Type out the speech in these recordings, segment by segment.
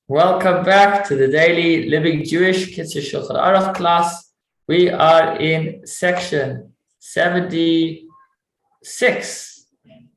Welcome back to the Daily Living Jewish Kitzur Shulchan Aruch class. We are in section 76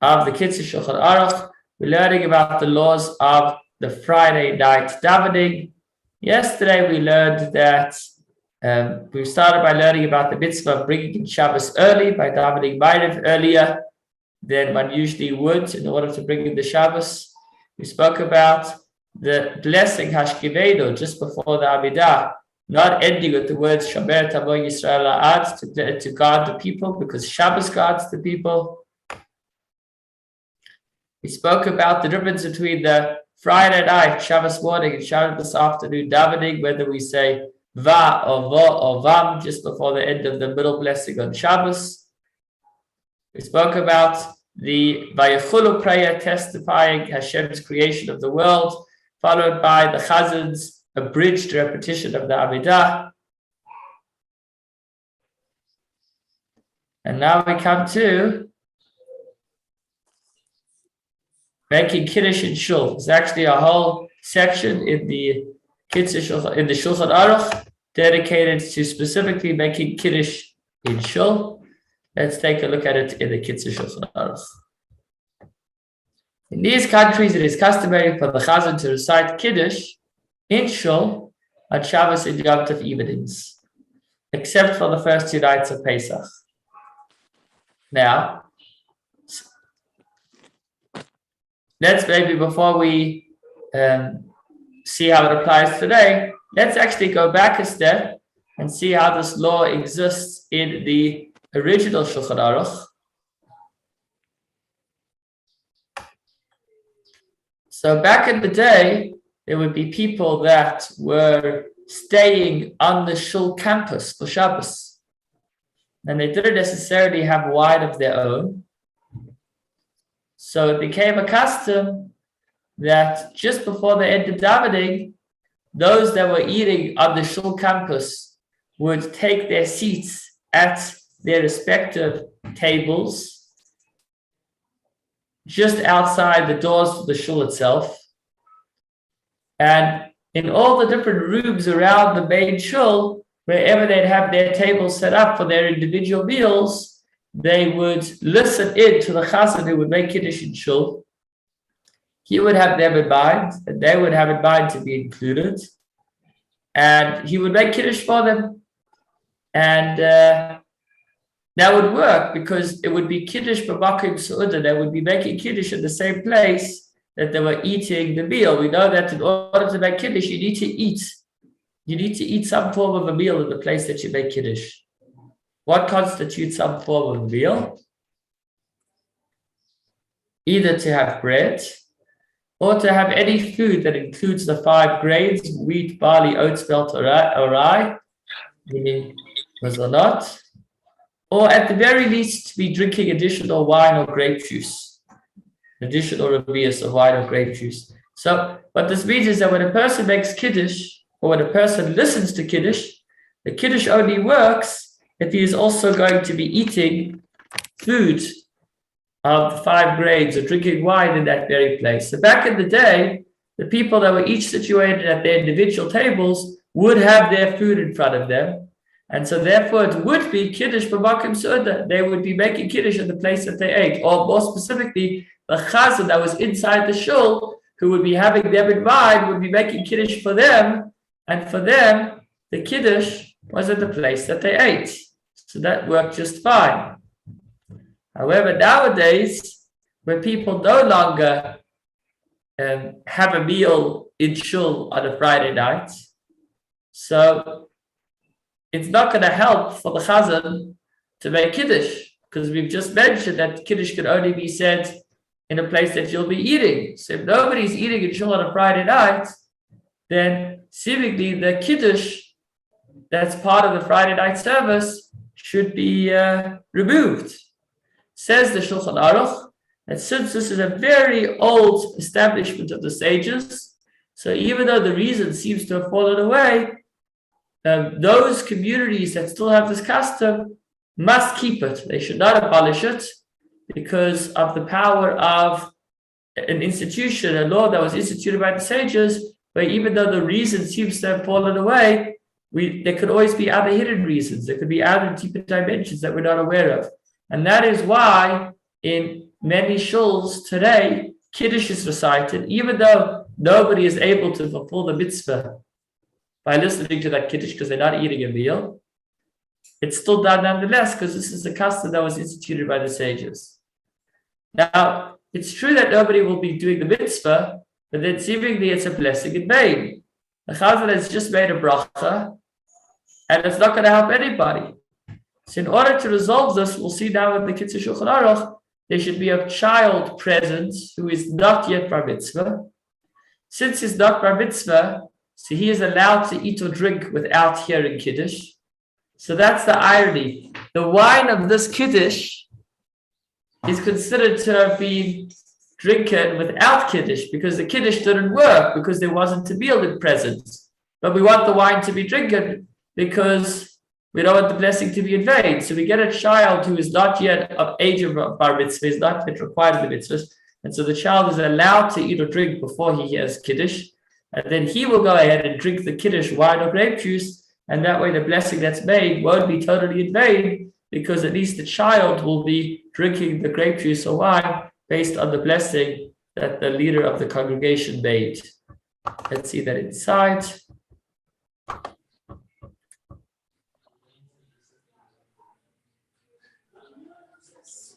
of the Kitzur Shulchan Aruch. We're learning about the laws of the Friday night davening. Yesterday we learned that we started by learning about the mitzvah of bringing in Shabbos early by davening Ma'ariv earlier than one usually would in order to bring in the Shabbos. We spoke about the blessing Hashkivedo just before the Amidah, not ending with the words Shomer Tamo Yisrael Ad to guard the people, because Shabbos guards the people. We spoke about the difference between the Friday night, Shabbos morning, and Shabbos afternoon davening, whether we say Va or Va or Vam just before the end of the middle blessing on Shabbos. We spoke about the Vayechulu prayer testifying Hashem's creation of the world, followed by the Hazdan's abridged repetition of the Amidah. And now we come to making Kiddush in Shul. There's actually a whole section in the Shulchan Aruch dedicated to specifically making Kiddush in Shul. Let's take a look at it in the Kitzur Shulchan Aruch. In these countries, it is customary for the Chazan to recite Kiddush in Shul on Shabbos and Yom Tov evenings, except for the first 2 nights of Pesach. Now, let's maybe before we see how it applies today, let's actually go back a step and see how this law exists in the original Shulchan Aruch. So back in the day, there would be people that were staying on the shul campus for Shabbos. And they didn't necessarily have wine of their own. So it became a custom that just before the end of davening, those that were eating on the shul campus would take their seats at their respective tables just outside the doors of the shul itself. And in all the different rooms around the main shul, wherever they'd have their tables set up for their individual meals, they would listen in to the chazan who would make Kiddush in shul. He would have them in mind, and they would have in mind to be included. And he would make Kiddush for them. And that would work because it would be Kiddush b'makom su'udah. They would be making Kiddush in the same place that they were eating the meal. We know that in order to make Kiddush, you need to eat. You need to eat some form of a meal in the place that you make Kiddush. What constitutes some form of a meal? Either to have bread or to have any food that includes the 5 grains, wheat, barley, oats, malt, or rye, meaning mazonot, or at the very least to be drinking additional wine or grape juice, additional revius of wine or grape juice. So what this means is that when a person makes Kiddush, or when a person listens to Kiddush, the Kiddush only works if he is also going to be eating food of 5 grains or drinking wine in that very place. So back in the day, the people that were each situated at their individual tables would have their food in front of them. And so therefore it would be Kiddush b'makom su'udah. They would be making Kiddush in the place that they ate. Or more specifically, the chazan that was inside the shul, who would be having them in mind, would be making Kiddush for them. And for them, the Kiddush was at the place that they ate. So that worked just fine. However, nowadays, when people no longer have a meal in shul on a Friday night, so it's not going to help for the chazan to make Kiddush, because we've just mentioned that Kiddush can only be said in a place that you'll be eating. So if nobody's eating in shul on a Friday night, then seemingly the Kiddush that's part of the Friday night service should be removed. Says the Shulchan Aruch that since this is a very old establishment of the sages, so even though the reason seems to have fallen away, those communities that still have this custom must keep it. They should not abolish it because of the power of an institution, a law that was instituted by the sages, but even though the reason seems to have fallen away, there could always be other hidden reasons. There could be other deeper dimensions that we're not aware of. And that is why in many shuls today, Kiddush is recited, even though nobody is able to fulfill the mitzvah by listening to that Kiddush because they're not eating a meal. It's still done nonetheless because this is a custom that was instituted by the sages. Now, it's true that nobody will be doing the mitzvah, but then seemingly it's a blessing in vain. The Hazdan has just made a bracha, and it's not going to help anybody. So in order to resolve this, we'll see now in the Kitzur Shulchan Aruch, there should be a child present who is not yet bar mitzvah. Since he's not bar mitzvah, so he is allowed to eat or drink without hearing Kiddush. So that's the irony. The wine of this Kiddush is considered to have been drinking without Kiddush because the Kiddush didn't work because there wasn't a meal in present. But we want the wine to be drinking because we don't want the blessing to be in vain. So we get a child who is not yet of age of bar mitzvah, is not yet required of the mitzvahs. And so the child is allowed to eat or drink before he hears Kiddush. And then he will go ahead and drink the Kiddush wine or grape juice. And that way the blessing that's made won't be totally in vain because at least the child will be drinking the grape juice or wine based on the blessing that the leader of the congregation made. Let's see that inside.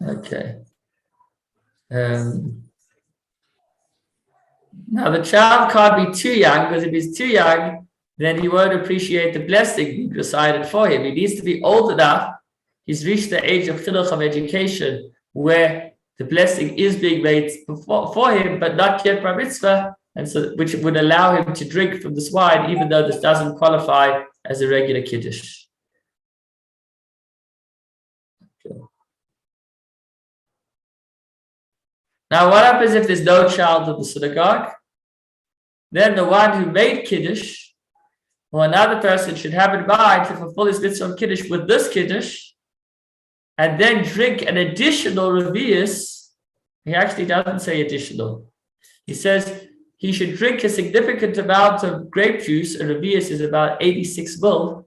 Okay. Now the child can't be too young because if he's too young, then he won't appreciate the blessing being recited for him. He needs to be old enough. He's reached the age of chinuch, of education, where the blessing is being made for him, but not yet bar mitzvah, and so which would allow him to drink from this wine, even though this doesn't qualify as a regular Kiddush. Okay. Now, what happens if there's no child in the synagogue? Then the one who made Kiddush, or another person should have in mind to fulfill his mitzvah of Kiddush with this Kiddush, and then drink an additional revius. He actually doesn't say additional. He says he should drink a significant amount of grape juice. A revius is about 86 ml.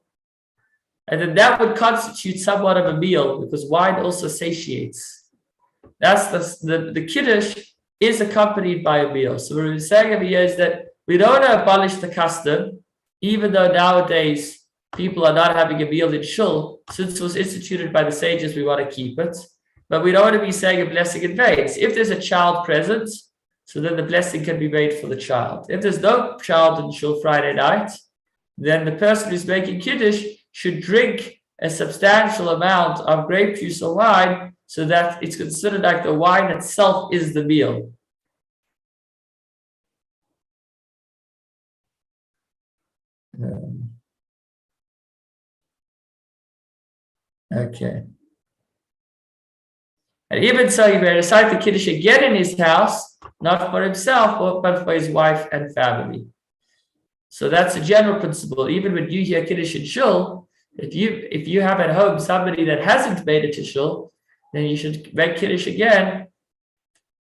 And then that would constitute somewhat of a meal because wine also satiates. That's the Kiddush is accompanied by a meal. So what we're saying over here is that we don't want to abolish the custom, even though nowadays people are not having a meal in shul. Since it was instituted by the sages, we want to keep it. But we don't want to be saying a blessing in vain. So if there's a child present, so then the blessing can be made for the child. If there's no child in shul Friday night, then the person who's making Kiddush should drink a substantial amount of grape juice or wine so that it's considered like the wine itself is the meal. Okay. And even so, he may recite the Kiddush again in his house, not for himself, but for his wife and family. So that's a general principle. Even when you hear Kiddush in shul, if you have at home somebody that hasn't made it to shul, then you should make Kiddush again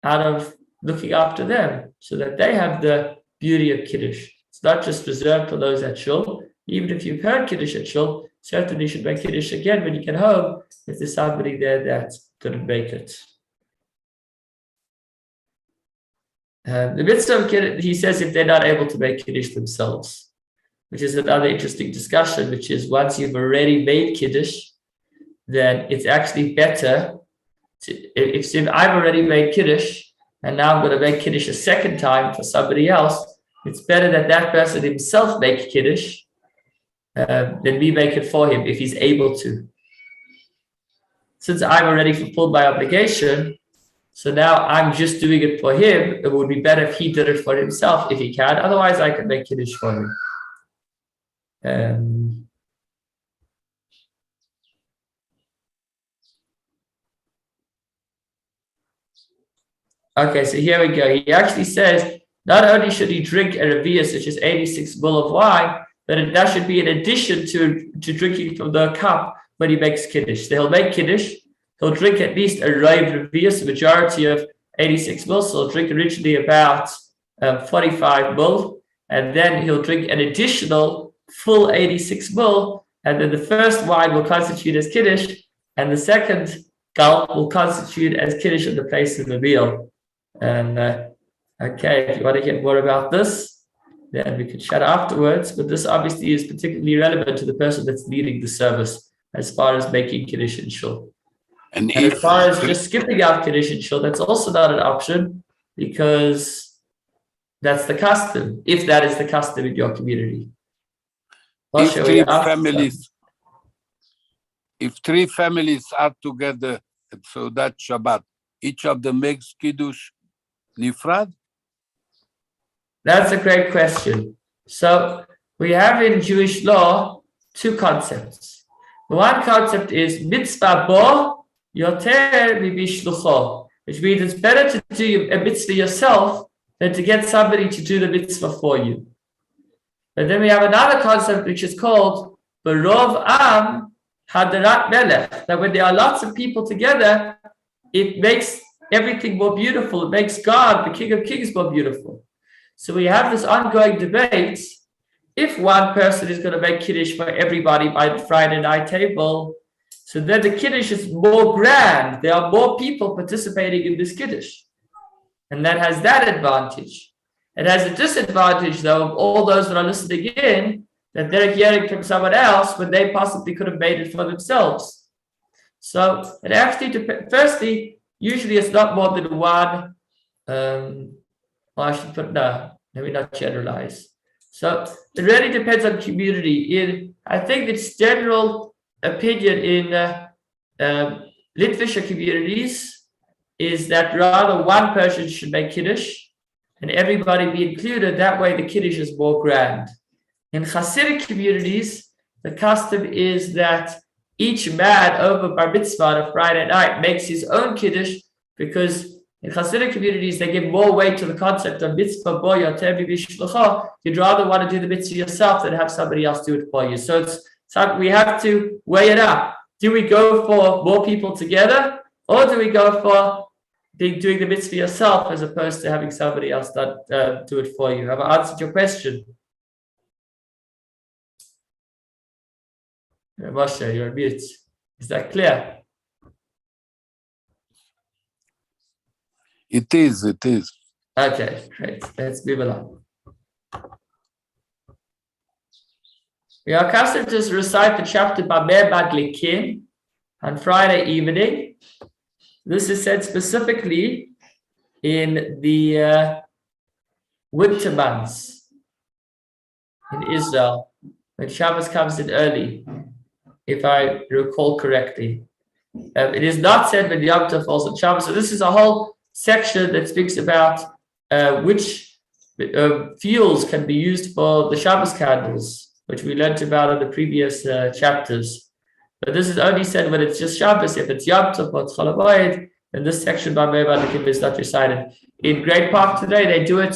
out of looking after them so that they have the beauty of Kiddush. It's not just reserved for those at shul. Even if you've heard Kiddush at shul, certainly you should make Kiddush again when you get home if there's somebody there that couldn't make it. The mitzvah of Kiddush, he says, if they're not able to make Kiddush themselves, which is another interesting discussion, which is once you've already made Kiddush, then it's actually better if I've already made Kiddush and now I'm going to make Kiddush a second time for somebody else, it's better that that person himself make Kiddush than we make it for him if he's able to. Since I've already fulfilled my obligation, so now I'm just doing it for him. It would be better if he did it for himself if he can. Otherwise, I can make Kiddush for him. Okay, so here we go. He actually says not only should he drink a revius, which is 86 ml of wine, but that should be in addition to drinking from the cup when he makes Kiddush. So he'll make Kiddush. He'll drink at least a rive revius, a majority of 86 ml. So he'll drink originally about 45 ml. and then he'll drink an additional full 86 ml, and then the first wine will constitute as Kiddush, and the second gulp will constitute as Kiddush in the place of the meal. And okay, if you want to hear more about this, then we could chat afterwards, but this obviously is particularly relevant to the person that's leading the service as far as making Kiddush and Shul. And as far as just skipping out Kiddush and Shul, that's also not an option because that's the custom, if that is the custom in your community. If three families are together, so that Shabbat, each of them makes Kiddush Nifrad? That's a great question. So we have in Jewish law two concepts. One concept is mitzvah bo yoter mibishlucho, which means it's better to do a mitzvah yourself than to get somebody to do the mitzvah for you. But then we have another concept which is called berov am hadarat melech, that when there are lots of people together, it makes everything more beautiful. It makes God, the King of Kings, more beautiful. So we have this ongoing debate. If one person is going to make Kiddush for everybody by the Friday night table, so then the Kiddush is more grand. There are more people participating in this Kiddush. And that has that advantage. It has a disadvantage, though, of all those that are listening in, that they're hearing from someone else when they possibly could have made it for themselves. So it actually depends. Firstly, usually it's not more than one. I should put no, maybe not generalize. So it really depends on community. I think its general opinion in Litvish communities is that rather one person should make Kiddush and everybody be included. That way the Kiddush is more grand. In Hasidic communities, the custom is that each man over Bar Mitzvah on a Friday night makes his own Kiddush, because in Hasidic communities, they give more weight to the concept of mitzvah bo yoter mibishlucho. You'd rather want to do the mitzvah yourself than have somebody else do it for you. So we have to weigh it up. Do we go for more people together, or do we go for doing the mitzvah yourself as opposed to having somebody else do it for you? Have I answered your question? Moshe, you're on mute. Is that clear? It is. Okay, great. Let's move along. We are accustomed to recite the chapter Bamer Madlikin on Friday evening. This is said specifically in the winter months in Israel, when Shabbos comes in early, if I recall correctly. It is not said when Yom Tov falls on Shabbos. So this is a whole section that speaks about which fuels can be used for the Shabbos candles, which we learned about in the previous chapters. But this is only said when it's just Shabbos. If it's Yom Tov or Chol Hamoed, then this section by Meir is not recited. In Great Park today, they do it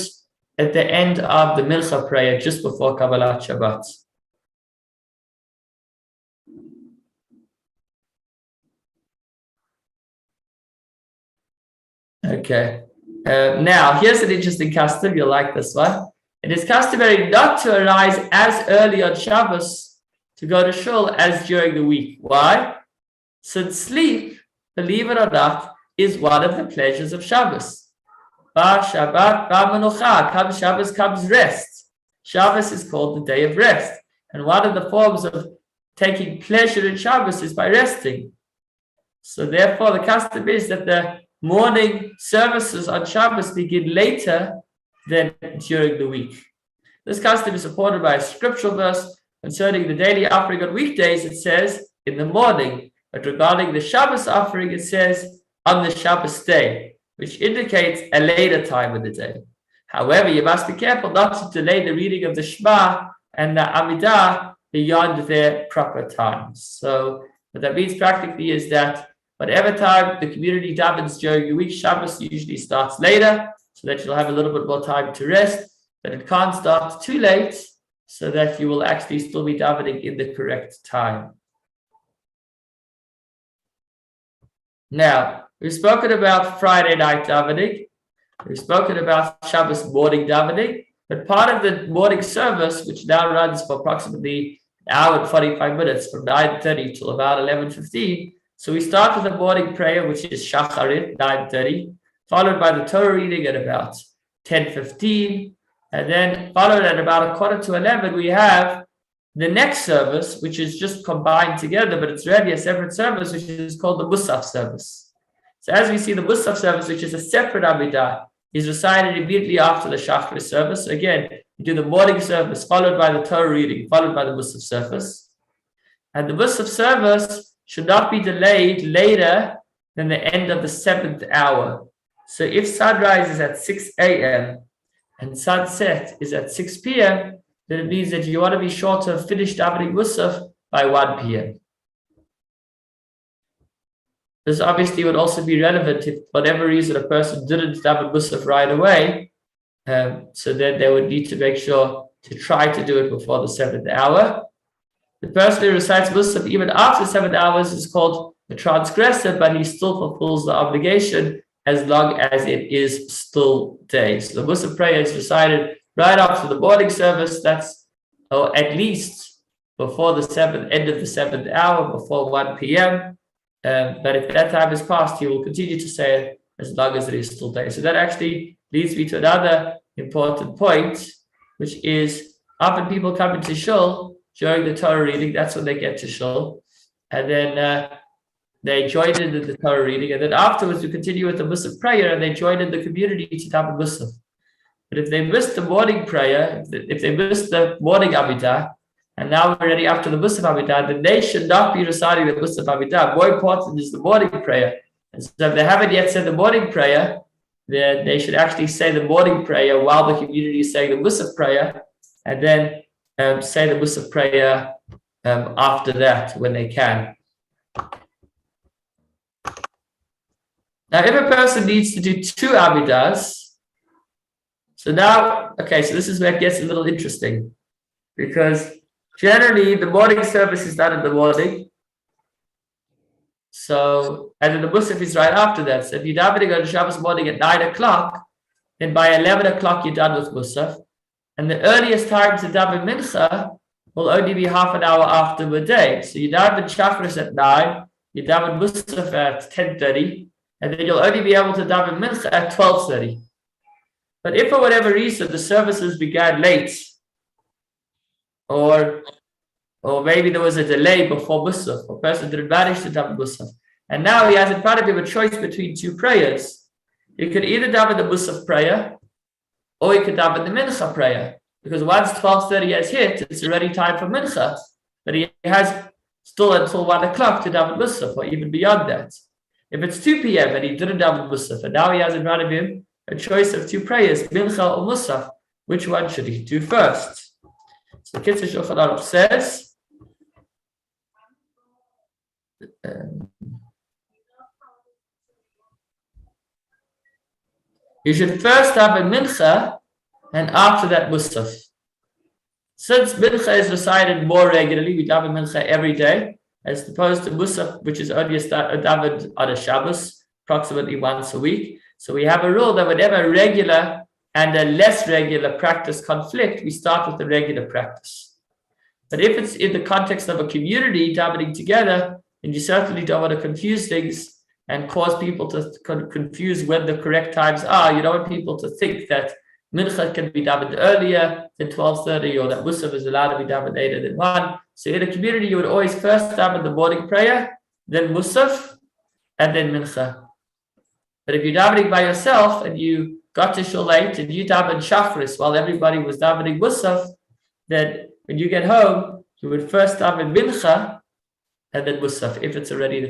at the end of the Mincha prayer, just before Kabbalat Shabbat. Okay. Now, here's an interesting custom. You'll like this one. It is customary not to arise as early on Shabbos to go to shul as during the week. Why? Since sleep, believe it or not, is one of the pleasures of Shabbos. Ba Shabbat, ba Menucha. Comes Shabbos, comes rest. Shabbos is called the day of rest. And one of the forms of taking pleasure in Shabbos is by resting. So therefore, the custom is that the morning services on Shabbos begin later than during the week. This custom is supported by a scriptural verse concerning the daily offering on weekdays. It says in the morning, but regarding the Shabbos offering, it says on the Shabbos day, which indicates a later time of the day. However, you must be careful not to delay the reading of the Shema and the Amidah beyond their proper times. So what that means practically is that whatever time the community davens during the week, Shabbos usually starts later, so that you'll have a little bit more time to rest, but it can't start too late, so that you will actually still be davening in the correct time. Now, we've spoken about Friday night davening, we've spoken about Shabbos morning davening, But part of the morning service, which now runs for approximately an hour and 45 minutes, from 9:30 till about 11:15. So we start with the morning prayer, which is Shacharit, 9:30, followed by the Torah reading at about 10:15. And then followed at about 10:45, we have the next service, which is just combined together, but it's really a separate service, which is called the Musaf service. So as we see, the Musaf service, which is a separate Amidah, is recited immediately after the Shachar service. So again, you do the morning service, followed by the Torah reading, followed by the Musaf service. And the Musaf service should not be delayed later than the end of the 7th hour. So if sunrise is at 6 a.m. and sunset is at 6 p.m., then it means that you want to be sure to have finished davening Musaf by 1 p.m. This obviously would also be relevant if, for whatever reason, a person didn't daven Musaf right away. So then they would need to make sure to try to do it before the 7th hour. The person who recites Musaf even after 7 hours is called a transgressor, but he still fulfills the obligation as long as it is still day. So the Musaf prayer is recited right after the morning service, or at least before the end of the 7th hour, before 1 p.m. But if that time has passed, he will continue to say it as long as it is still day. So that actually leads me to another important point, which is often people come into shul during the Torah reading. That's when they get to shul, and then they join in the Torah reading, and then afterwards we continue with the Musaf prayer, and they join in the community to daven Musaf. But if they missed the morning prayer, if they missed the morning Amidah, and now we're already after the Musaf Amidah, then they should not be reciting the Musaf Amidah. More important is the morning prayer. And so if they haven't yet said the morning prayer, then they should actually say the morning prayer while the community is saying the Musaf prayer, and then say the Musaf prayer after that when they can. Now, if a person needs to do 2 Amidahs, so this is where it gets a little interesting, because generally the morning service is done in the morning. So, and then the Musaf is right after that. So if you're davening on Shabbos morning at 9 o'clock, then by 11 o'clock you're done with Musaf. And the earliest time to daven Mincha will only be half an hour after midday. So you daven Shacharis at 9, you daven Musaf at 10:30, and then you'll only be able to daven Mincha at 12:30. But if for whatever reason the services began late, or maybe there was a delay before Musaf, a person didn't manage to daven Musaf, and now he has in front of him a choice between 2 prayers. He could either daven the Musaf prayer, or he could daven the Mincha prayer, because once 12:30 has hit, it's already time for Mincha, but he has still until 1 o'clock to daven Musaf, or even beyond that. If it's 2 p.m. and he didn't daven Musaf, and now he has in front of him a choice of 2 prayers, Mincha or Musaf, which one should he do first? So the Kitzur Shulchan Aruch says, you should first daven Mincha, and after that Musaf. Since Mincha is recited more regularly, we daven Mincha every day, as opposed to Musaf, which is only davened on a Shabbos, approximately once a week. So we have a rule that whenever regular and a less regular practice conflict, we start with the regular practice. But if it's in the context of a community davening together, then you certainly don't want to confuse things and cause people to confuse when the correct times are. You don't want people to think that Mincha can be davened earlier than 12:30, or that Musaf is allowed to be davened later than 1. So in a community, you would always first daven the morning prayer, then Musaf, and then Mincha. But if you're davening by yourself and you got to shul late and you daven Shacharis while everybody was davening Musaf, then when you get home, you would first daven Mincha and then Musaf, if it's already the